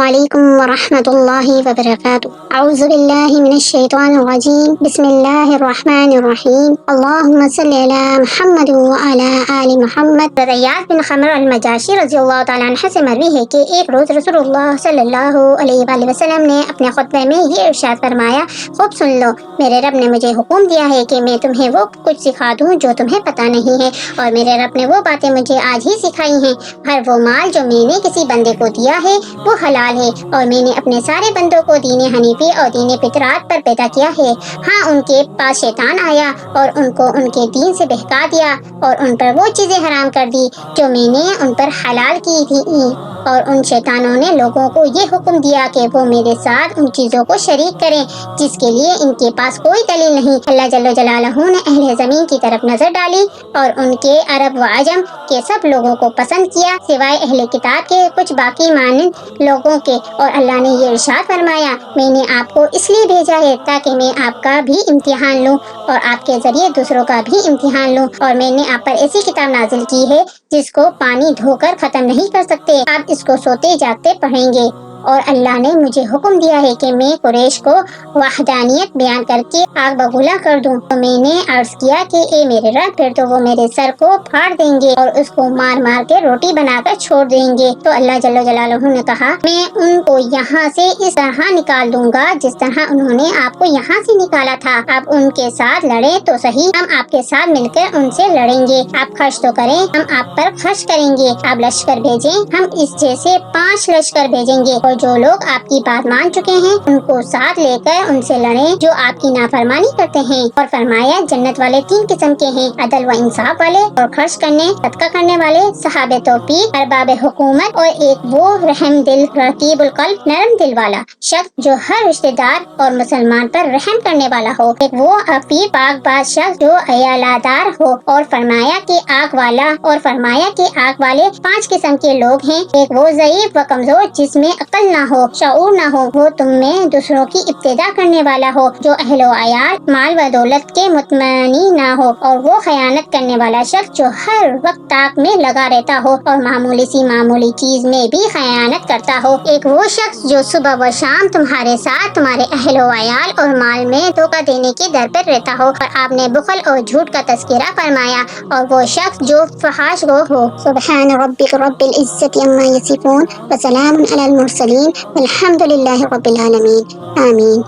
علیکم ورحمۃ اللہ وبرکاتہ۔ اعوذ باللہ من الشیطان الرجیم، بسم اللہ الرحمن الرحیم، اللہم صلی علی محمد وعلی آل محمد۔ ریاض بن خمر المجاشی رضی اللہ تعالیٰ عنہ سے مروی ہے کہ ایک روز رسول اللہ صلی اللہ علیہ وآلہ وسلم نے اپنے خطبے میں یہ ارشاد فرمایا، خوب سن لو، میرے رب نے مجھے حکم دیا ہے کہ میں تمہیں وہ کچھ سکھا دوں جو تمہیں پتہ نہیں ہے، اور میرے رب نے وہ باتیں مجھے آج ہی سکھائی ہیں۔ ہر وہ مال جو میں نے کسی بندے کو دیا ہے وہ حلال ہے، اور میں نے اپنے سارے بندوں کو دین حنیفی اور دین فطرات پر پیدا کیا ہے۔ ہاں، ان کے پاس شیطان آیا اور ان کو ان کے دین سے بہکا دیا اور ان پر وہ چیزیں حرام کر دی جو میں نے ان پر حلال کی تھی، اور ان شیطانوں نے لوگوں کو یہ حکم دیا کہ وہ میرے ساتھ ان چیزوں کو شریک کریں جس کے لیے ان کے پاس کوئی دلیل نہیں۔ اللہ جل جلالہ نے اہل زمین کی طرف نظر ڈالی اور ان کے عرب و عجم کے سب لوگوں کو پسند کیا سوائے اہل کتاب کے کچھ باقی مانند لوگوں کے، اور اللہ نے یہ ارشاد فرمایا، میں نے آپ کو اس لیے بھیجا ہے تاکہ میں آپ کا بھی امتحان لوں اور آپ کے ذریعے دوسروں کا بھی امتحان لوں، اور میں نے آپ پر ایسی کتاب نازل کی ہے جس کو پانی دھو کر ختم نہیں کر سکتے، آپ اس کو سوتے جاگتے پڑھیں گے۔ اور اللہ نے مجھے حکم دیا ہے کہ میں قریش کو وحدانیت بیان کر کے آگ بگولا کر دوں، تو میں نے عرض کیا کہ اے میرے رب، پھر تو وہ میرے سر کو پھاڑ دیں گے اور اس کو مار مار کے روٹی بنا کر چھوڑ دیں گے۔ تو اللہ جل جلالہ نے کہا، میں ان کو یہاں سے اس طرح نکال دوں گا جس طرح انہوں نے آپ کو یہاں سے نکالا تھا۔ آپ ان کے ساتھ لڑیں تو صحیح، ہم آپ کے ساتھ مل کر ان سے لڑیں گے۔ آپ خرچ تو کریں، ہم آپ پر خرچ کریں گے۔ آپ لشکر بھیجیں، ہم اس جیسے 5 لشکر بھیجیں گے، اور جو لوگ آپ کی بات مان چکے ہیں ان کو ساتھ لے کر ان سے لڑیں جو آپ کی نافرمانی کرتے ہیں۔ اور فرمایا، جنت والے 3 قسم کے ہیں، عدل و انصاف والے، اور خرچ کرنے صدقہ کرنے والے، صحاب توفیق، ارباب حکومت، اور ایک وہ رحم دل رقیب القلب نرم دل والا شخص جو ہر رشتہ دار اور مسلمان پر رحم کرنے والا ہو، ایک وہ عفیف پاک باز شخص جو عیالادار ہو، اور فرمایا کہ آگ والا، اور فرمایا کہ آگ والے 5 قسم کے لوگ ہیں، ایک وہ ضعیف و کمزور جس میں عقل نہ ہو، شعور نہ ہو، وہ تم میں دوسروں کی ابتدا کرنے والا ہو، جو اہل و عیال، مال و دولت کے مطمئن نہ ہو، اور وہ خیانت کرنے والا شخص جو ہر وقت طاق میں لگا رہتا ہو اور معمولی چیز میں بھی خیانت کرتا ہو، ایک وہ شخص جو صبح و شام تمہارے ساتھ تمہارے اہل و عیال اور مال میں دھوکہ دینے کی در پر رہتا ہو، اور آپ نے بخل اور جھوٹ کا تذکرہ فرمایا، اور وہ شخص جو فحش گو ہو۔ سبحان ربک رب العزت عما یصفون وسلام علی المرسلین والحمد للہ رب العالمین، آمین۔